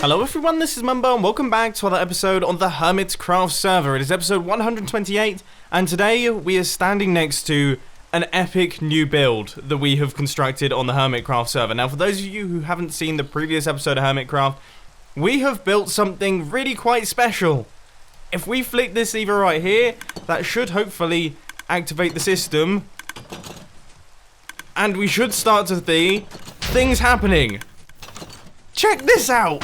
Hello everyone, this is Mumbo and welcome back to another episode on the Hermitcraft server. It is episode 128 and today we are standing next to an epic new build that we have constructed on the Hermitcraft server. Now for those of you who haven't seen the previous episode of Hermitcraft, we have built something really quite special. If we flick this lever right here, that should hopefully activate the system and we should start to see things happening. Check this out!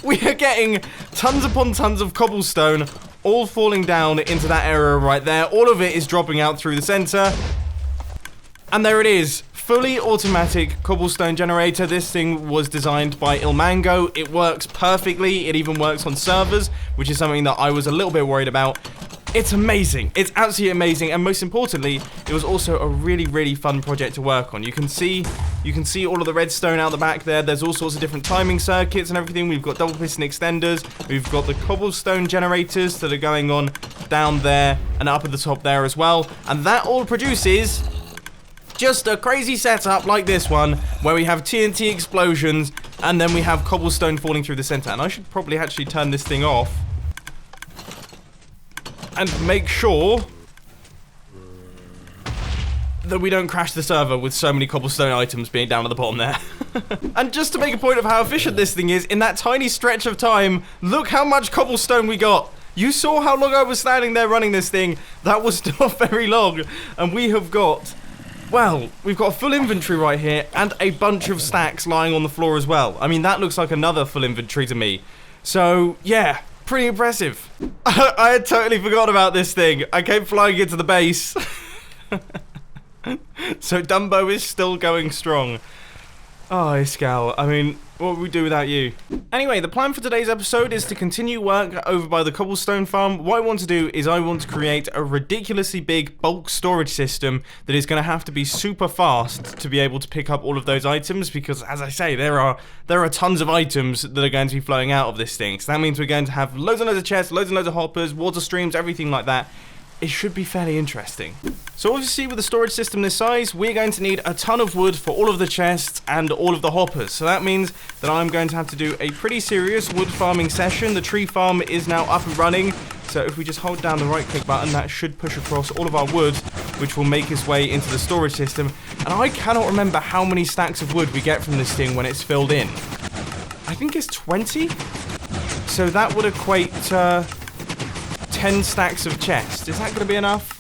We are getting tons upon tons of cobblestone all falling down into that area right there. All of it is dropping out through the center. And there it is. Fully automatic cobblestone generator. This thing was designed by Ilmango. It works perfectly. It even works on servers, which is something that I was a little bit worried about. It's amazing. It's absolutely amazing. And most importantly, it was also a really fun project to work on. You can see all of the redstone out the back there. There's all sorts of different timing circuits and everything. We've got double piston extenders. We've got the cobblestone generators that are going on down there and up at the top there as well. And that all produces just a crazy setup like this one, where we have TNT explosions and then we have cobblestone falling through the center. And I should probably actually turn this thing off and make sure that we don't crash the server with so many cobblestone items being down at the bottom there. And just to make a point of how efficient this thing is, in that tiny stretch of time, look how much cobblestone we got. You saw how long I was standing there running this thing. That was not very long. And we have got, well, we've got a full inventory right here and a bunch of stacks lying on the floor as well. I mean, that looks like another full inventory to me. So, yeah, pretty impressive. I had totally forgot about this thing. I came flying into the base. So Dumbo is still going strong. Oh, Iscal, I mean, what would we do without you? Anyway, the plan for today's episode is to continue work over by the cobblestone farm. What I want to do is I want to create a ridiculously big bulk storage system that is going to have to be super fast to be able to pick up all of those items, because as I say, there are tons of items that are going to be flowing out of this thing. So that means we're going to have loads and loads of chests, loads and loads of hoppers, water streams, everything like that. It should be fairly interesting. So obviously with a storage system this size, we're going to need a ton of wood for all of the chests and all of the hoppers. So that means that I'm going to have to do a pretty serious wood farming session. The tree farm is now up and running. So if we just hold down the right click button, that should push across all of our wood, which will make its way into the storage system. And I cannot remember how many stacks of wood we get from this thing when it's filled in. I think it's 20. So that would equate to 10 stacks of chests. Is that going to be enough?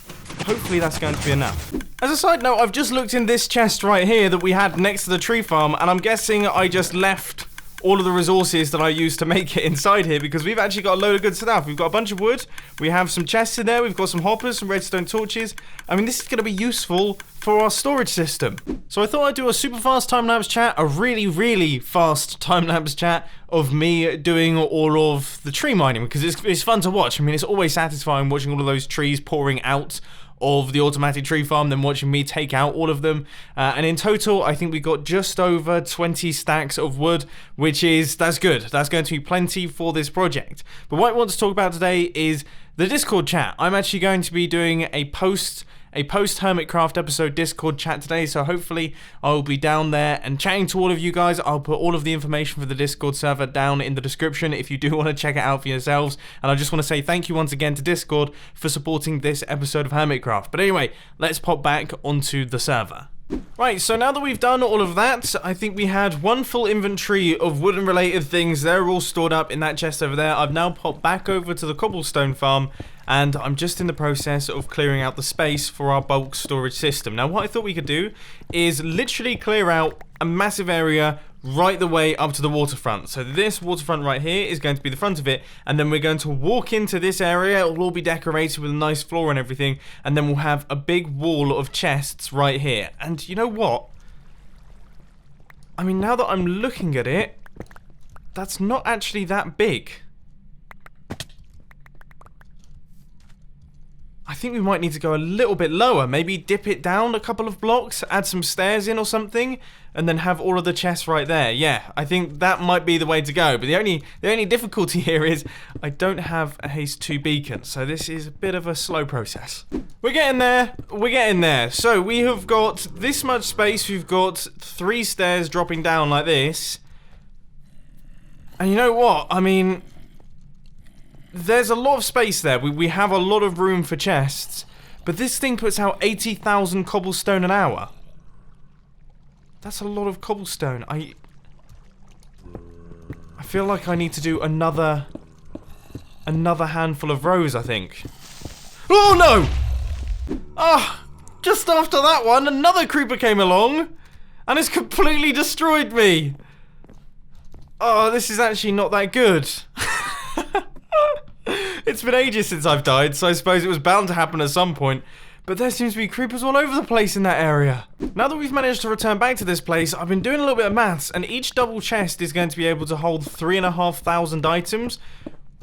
Hopefully that's going to be enough. As a side note, I've just looked in this chest right here that we had next to the tree farm, and I'm guessing I just left all of the resources that I used to make it inside here, because we've actually got a load of good stuff. We've got a bunch of wood, we have some chests in there, we've got some hoppers, some redstone torches. I mean, this is going to be useful for our storage system. So I thought I'd do a super fast time-lapse chat, a really fast time-lapse chat of me doing all of the tree mining, because it's fun to watch. I mean, it's always satisfying watching all of those trees pouring out of the automatic tree farm, then watching me take out all of them. And in total, I think we got just over 20 stacks of wood, that's good. That's going to be plenty for this project. But what I want to talk about today is the Discord chat. I'm actually going to be doing a post Hermitcraft episode Discord chat today, so hopefully I'll be down there and chatting to all of you guys. I'll put all of the information for the Discord server down in the description if you do want to check it out for yourselves. And I just want to say thank you once again to Discord for supporting this episode of Hermitcraft. But anyway, let's pop back onto the server. Right, so now that we've done all of that, I think we had one full inventory of wooden related things. They're all stored up in that chest over there. I've now popped back over to the cobblestone farm, and I'm just in the process of clearing out the space for our bulk storage system. Now, what I thought we could do is literally clear out a massive area right the way up to the waterfront. So this waterfront right here is going to be the front of it, and then we're going to walk into this area. It will all be decorated with a nice floor and everything, and then we'll have a big wall of chests right here. And you know what? I mean, now that I'm looking at it, that's not actually that big. I think we might need to go a little bit lower, maybe dip it down a couple of blocks, add some stairs in or something, and then have all of the chests right there. Yeah, I think that might be the way to go. But the only difficulty here is I don't have a haste 2 beacon, so this is a bit of a slow process. We're getting there. So we have got this much space. We've got 3 stairs dropping down like this. And you know what? I mean, there's a lot of space there. We have a lot of room for chests. But this thing puts out 80,000 cobblestone an hour. That's a lot of cobblestone. I feel like I need to do another handful of rows, I think. Oh no! Ah, just after that one, another creeper came along and it's completely destroyed me. Oh, this is actually not that good. It's been ages since I've died, so I suppose it was bound to happen at some point. But there seems to be creepers all over the place in that area. Now that we've managed to return back to this place, I've been doing a little bit of maths, and each double chest is going to be able to hold 3,500 items,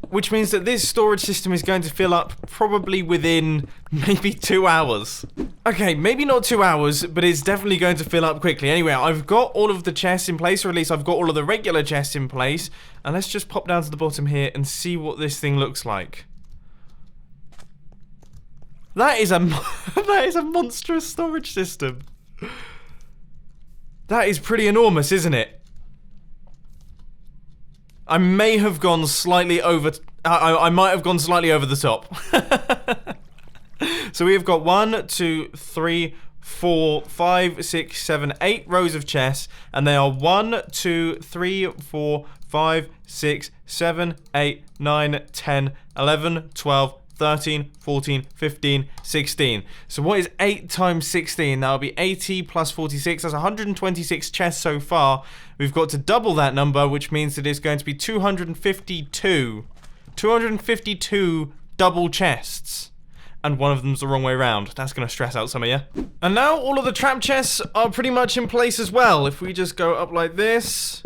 which means that this storage system is going to fill up probably within maybe 2 hours. Okay, maybe not 2 hours, but it's definitely going to fill up quickly. Anyway, I've got all of the chests in place, or at least I've got all of the regular chests in place. And let's just pop down to the bottom here and see what this thing looks like. That is a monstrous storage system. That is pretty enormous, isn't it? I may have gone slightly over... I might have gone slightly over the top. So we have got 1, 2, 3, 4, 5, 6, 7, 8 rows of chests. And they are 1, 2, 3, 4, 5, 6, 7, 8, 9, 10, 11, 12, 13, 14, 15, 16. So what is 8 times 16? That'll be 80 plus 46. That's 126 chests so far. We've got to double that number, which means that it's going to be 252. 252 double chests. And one of them's the wrong way around. That's going to stress out some of you. And now all of the trap chests are pretty much in place as well. If we just go up like this...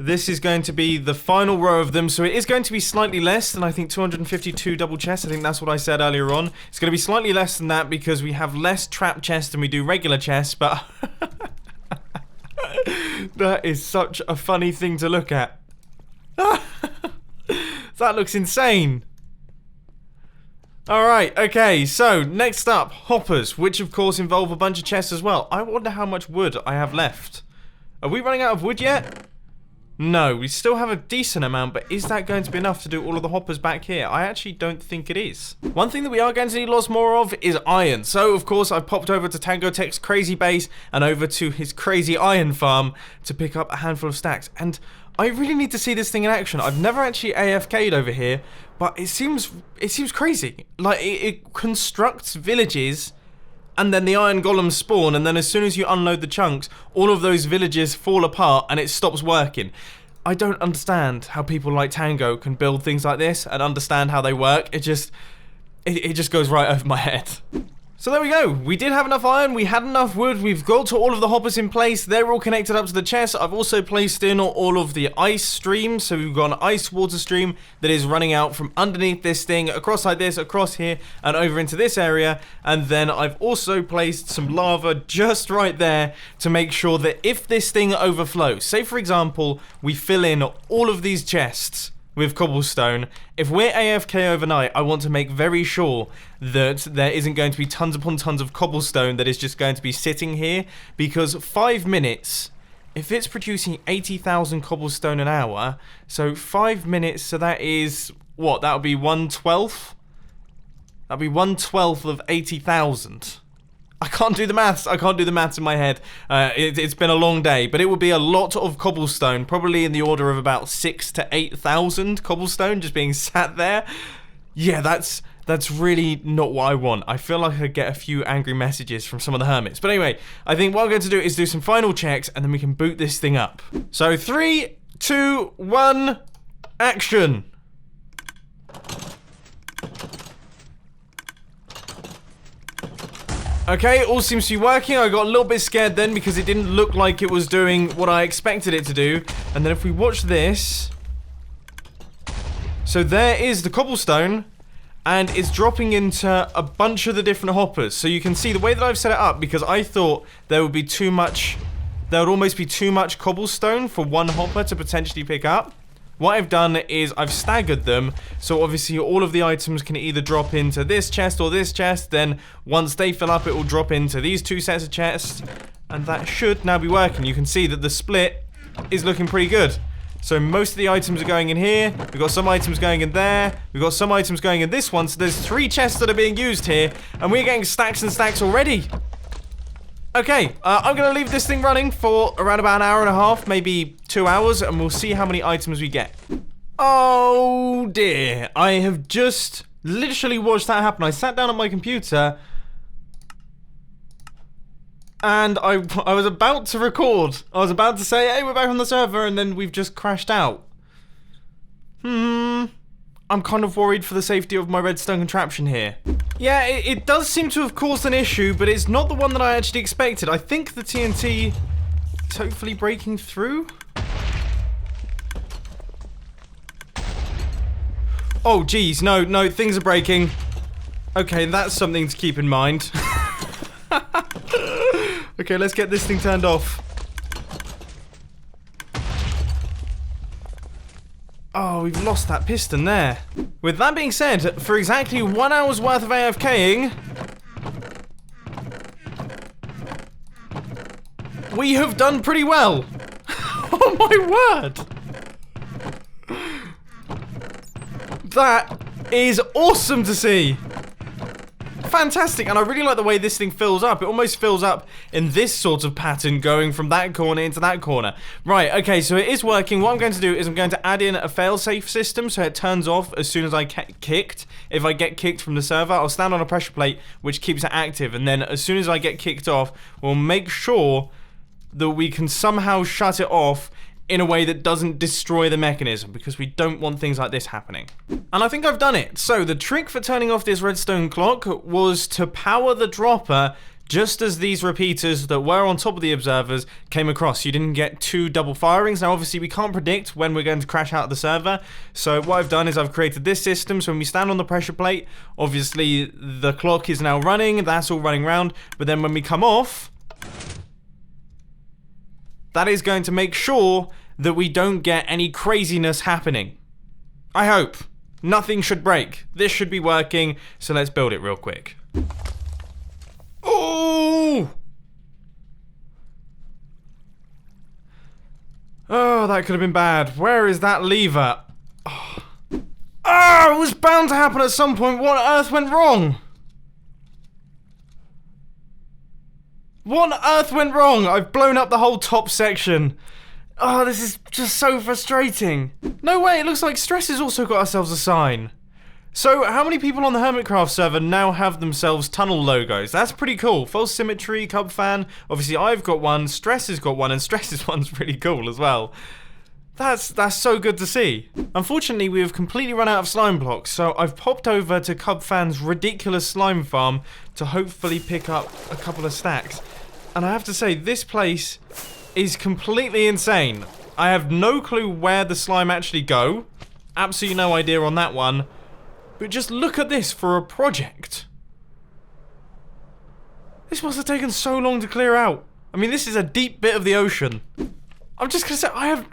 This is going to be the final row of them, so it is going to be slightly less than, I think, 252 double chests. I think that's what I said earlier on. It's going to be slightly less than that because we have less trap chests than we do regular chests, but... That is such a funny thing to look at. That looks insane. Alright, okay, so next up, hoppers, which of course involve a bunch of chests as well. I wonder how much wood I have left. Are we running out of wood yet? No, we still have a decent amount, but is that going to be enough to do all of the hoppers back here? I actually don't think it is. One thing that we are going to need lots more of is iron. So, of course, I've popped over to Tango Tech's crazy base and over to his crazy iron farm to pick up a handful of stacks. And I really need to see this thing in action. I've never actually AFK'd over here, but it seems crazy. Like, it constructs villages... And then the iron golems spawn, and then as soon as you unload the chunks, all of those villages fall apart and it stops working. I don't understand how people like Tango can build things like this and understand how they work. It just goes right over my head. So there we go. We did have enough iron, we had enough wood, we've got all of the hoppers in place, they're all connected up to the chest. I've also placed in all of the ice streams, so we've got an ice water stream that is running out from underneath this thing, across like this, across here, and over into this area. And then I've also placed some lava just right there to make sure that if this thing overflows, say for example, we fill in all of these chests with cobblestone, if we're AFK overnight, I want to make very sure that there isn't going to be tons upon tons of cobblestone that is just going to be sitting here, because 5 minutes, if it's producing 80,000 cobblestone an hour, so 5 minutes, so that is, what, that would be 1/12? That'd be 1/12 of 80,000. I can't do the maths. I can't do the maths in my head. It's been a long day, but it would be a lot of cobblestone, probably in the order of about 6,000 to 8,000 cobblestone just being sat there. Yeah, that's really not what I want. I feel like I get a few angry messages from some of the hermits. But anyway, I think what I'm going to do is do some final checks, and then we can boot this thing up. So 3, 2, 1, action. Okay, all seems to be working. I got a little bit scared then because it didn't look like it was doing what I expected it to do. And then if we watch this... So there is the cobblestone, and it's dropping into a bunch of the different hoppers. So you can see the way that I've set it up, because I thought there would be too much... There would almost be too much cobblestone for one hopper to potentially pick up. What I've done is I've staggered them, so obviously all of the items can either drop into this chest or this chest, then once they fill up it will drop into these two sets of chests, and that should now be working. You can see that the split is looking pretty good. So most of the items are going in here. We've got some items going in there. We've got some items going in this one. So there's 3 chests that are being used here. And we're getting stacks and stacks already. Okay, I'm going to leave this thing running for around about an hour and a half, maybe 2 hours. And we'll see how many items we get. Oh dear. I have just literally watched that happen. I sat down at my computer. And I was about to record. I was about to say, hey, we're back on the server, and then we've just crashed out. I'm kind of worried for the safety of my redstone contraption here. Yeah, it does seem to have caused an issue, but it's not the one that I actually expected. I think the TNT is hopefully breaking through. Oh, geez, no, things are breaking. Okay, that's something to keep in mind. Okay, let's get this thing turned off. Oh, we've lost that piston there. With that being said, for exactly 1 hour's worth of AFKing, we have done pretty well. Oh my word. That is awesome to see. Fantastic, and I really like the way this thing fills up. It almost fills up in this sort of pattern, going from that corner into that corner. Right, okay, so it is working. What I'm going to do is I'm going to add in a fail-safe system so it turns off as soon as I get kicked. If I get kicked from the server, I'll stand on a pressure plate which keeps it active, and then as soon as I get kicked off, we'll make sure that we can somehow shut it off in a way that doesn't destroy the mechanism, because we don't want things like this happening. And I think I've done it. So the trick for turning off this redstone clock was to power the dropper just as these repeaters that were on top of the observers came across. You didn't get 2 double firings. Now obviously we can't predict when we're going to crash out of the server, so what I've done is I've created this system, so when we stand on the pressure plate, obviously the clock is now running, that's all running round, but then when we come off, that is going to make sure that we don't get any craziness happening. I hope. Nothing should break. This should be working, so let's build it real quick. Oh! Oh, that could have been bad. Where is that lever? Oh, it was bound to happen at some point. What on earth went wrong? What on earth went wrong? I've blown up the whole top section. Oh, this is just so frustrating. No way, it looks like Stress has also got ourselves a sign. So, how many people on the Hermitcraft server now have themselves tunnel logos? That's pretty cool. False Symmetry, Cub Fan. Obviously, I've got one, Stress has got one, and Stress's one's really cool as well. That's so good to see. Unfortunately, we have completely run out of slime blocks, so I've popped over to Cub Fan's ridiculous slime farm to hopefully pick up a couple of stacks. And I have to say, this place is completely insane. I have no clue where the slime actually go. Absolutely no idea on that one. But just look at this for a project. This must have taken so long to clear out. I mean, this is a deep bit of the ocean. I'm just gonna say,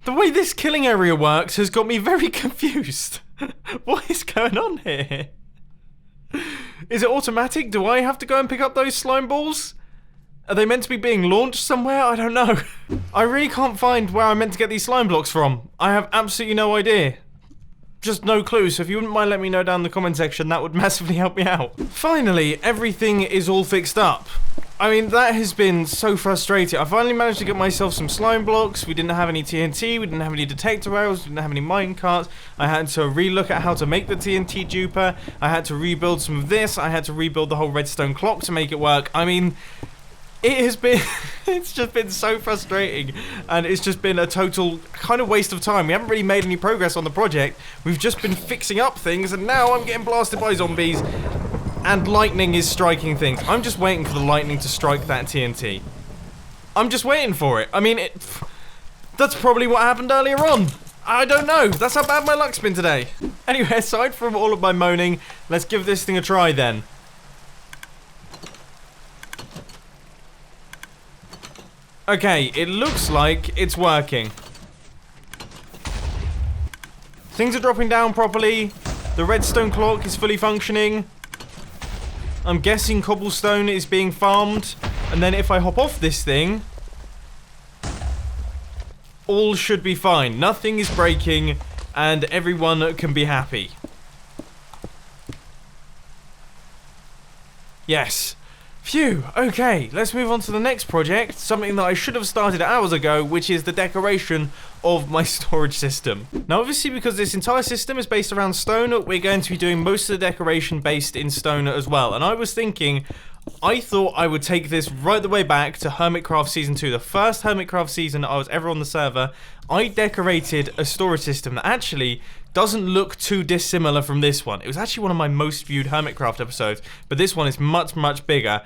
the way this killing area works has got me very confused. What is going on here? Is it automatic? Do I have to go and pick up those slime balls? Are they meant to be being launched somewhere? I don't know. I really can't find where I'm meant to get these slime blocks from. I have absolutely no idea. Just no clue, so if you wouldn't mind letting me know down in the comment section, that would massively help me out. Finally, everything is all fixed up. I mean, that has been so frustrating. I finally managed to get myself some slime blocks. We didn't have any TNT, we didn't have any detector rails, we didn't have any mine carts. I had to relook at how to make the TNT duper. I had to rebuild some of this. I had to rebuild the whole redstone clock to make it work. I mean, it has been, it's just been so frustrating, and it's just been a total kind of waste of time. We haven't really made any progress on the project. We've just been fixing up things, and now I'm getting blasted by zombies, and lightning is striking things. I'm just waiting for the lightning to strike that TNT. I'm just waiting for it. I mean, that's probably what happened earlier on. I don't know. That's how bad my luck's been today. Anyway, aside from all of my moaning, let's give this thing a try then. Okay, it looks like it's working. Things are dropping down properly. The redstone clock is fully functioning. I'm guessing cobblestone is being farmed. And then if I hop off this thing, all should be fine. Nothing is breaking, and everyone can be happy. Yes. Phew, okay, let's move on to the next project, something that I should have started hours ago, which is the decoration of my storage system. Now obviously, because this entire system is based around stone, we're going to be doing most of the decoration based in stone as well. And I was thinking, I thought I would take this right the way back to Hermitcraft Season 2, the first Hermitcraft season I was ever on the server. I decorated a storage system that actually doesn't look too dissimilar from this one. It was actually one of my most viewed Hermitcraft episodes, but this one is much, much bigger.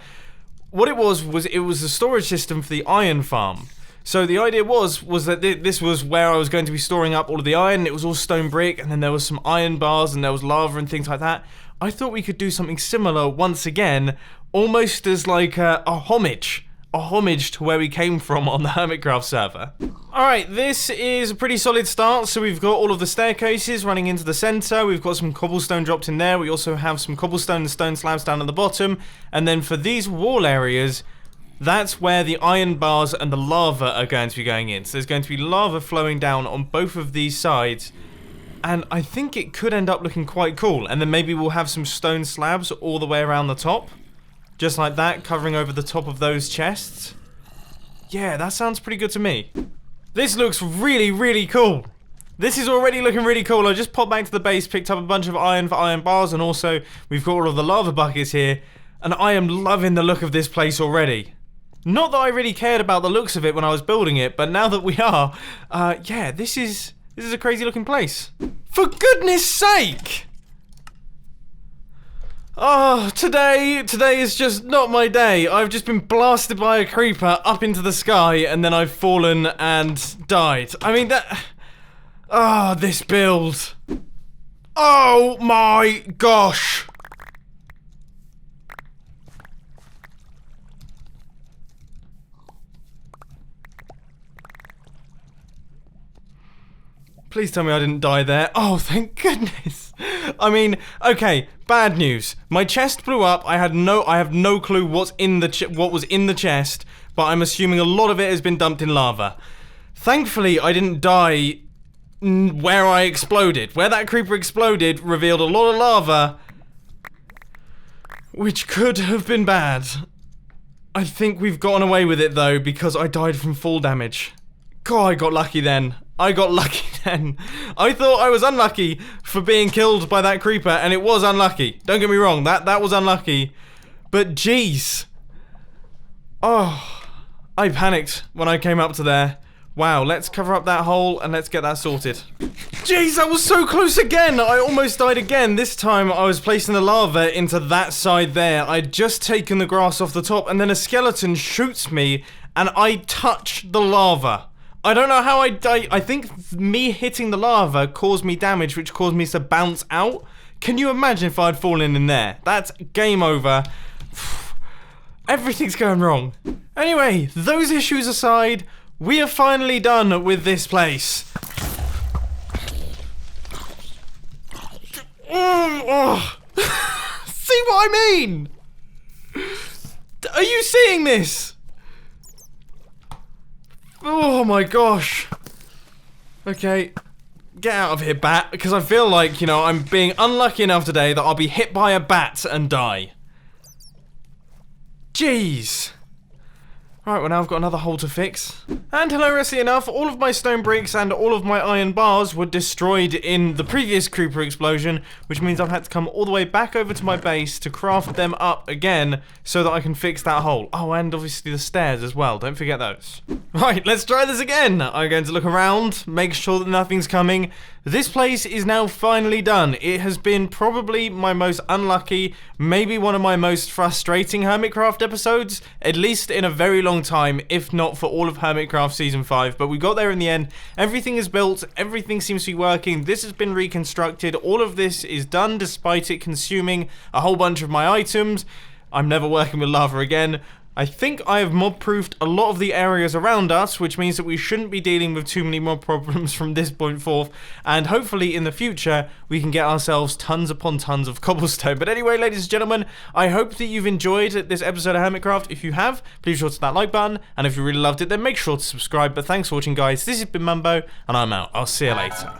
What it was it was a storage system for the iron farm. So the idea was that this was where I was going to be storing up all of the iron. It was all stone brick, and then there was some iron bars, and there was lava and things like that. I thought we could do something similar once again, almost as like a homage to where we came from on the Hermitcraft server. Alright, this is a pretty solid start. So we've got all of the staircases running into the center. We've got some cobblestone dropped in there. We also have some cobblestone and stone slabs down at the bottom. And then for these wall areas, that's where the iron bars and the lava are going to be going in. So there's going to be lava flowing down on both of these sides. And I think it could end up looking quite cool. And then maybe we'll have some stone slabs all the way around the top. Just like that, covering over the top of those chests. Yeah, that sounds pretty good to me. This looks really, really cool. This is already looking really cool. I just popped back to the base, picked up a bunch of iron for iron bars, and also we've got all of the lava buckets here. And I am loving the look of this place already. Not that I really cared about the looks of it when I was building it, but now that we are, yeah, this is a crazy looking place. For goodness sake! Oh, today is just not my day. I've just been blasted by a creeper up into the sky, and then I've fallen and died. I mean, that... Oh, this build. Oh my gosh. Please tell me I didn't die there. Oh, thank goodness. I mean, okay, bad news. My chest blew up. I have no clue what was in the chest, but I'm assuming a lot of it has been dumped in lava. Thankfully, I didn't die where I exploded. Where that creeper exploded revealed a lot of lava, which could have been bad. I think we've gotten away with it though, because I died from fall damage. God, I got lucky then. I got lucky then. I thought I was unlucky for being killed by that creeper, and it was unlucky. Don't get me wrong, that was unlucky. But jeez. Oh, I panicked when I came up to there. Wow, let's cover up that hole and let's get that sorted. Jeez, I was so close again. I almost died again. This time I was placing the lava into that side there. I'd just taken the grass off the top, and then a skeleton shoots me and I touch the lava. I don't know how I died. I think me hitting the lava caused me damage, which caused me to bounce out. Can you imagine if I'd fallen in there? That's game over. Everything's going wrong. Anyway, those issues aside, we are finally done with this place. See what I mean? Are you seeing this? Oh my gosh. Okay, get out of here, bat, because I feel like, you know, I'm being unlucky enough today that I'll be hit by a bat and die. Jeez. Alright, well now I've got another hole to fix. And hilariously enough, all of my stone bricks and all of my iron bars were destroyed in the previous creeper explosion, which means I've had to come all the way back over to my base to craft them up again so that I can fix that hole. Oh, and obviously the stairs as well, don't forget those. Right, let's try this again. I'm going to look around, make sure that nothing's coming. This place is now finally done. It has been probably my most unlucky, maybe one of my most frustrating Hermitcraft episodes, at least in a very long time, if not for all of Hermitcraft Season 5, but we got there in the end. Everything is built, everything seems to be working, this has been reconstructed, all of this is done despite it consuming a whole bunch of my items. I'm never working with lava again. I think I have mob-proofed a lot of the areas around us, which means that we shouldn't be dealing with too many mob problems from this point forth, and hopefully in the future we can get ourselves tons upon tons of cobblestone. But anyway, ladies and gentlemen, I hope that you've enjoyed this episode of Hermitcraft. If you have, please sure to hit that like button, and if you really loved it, then make sure to subscribe. But thanks for watching, guys. This has been Mumbo, and I'm out. I'll see you later.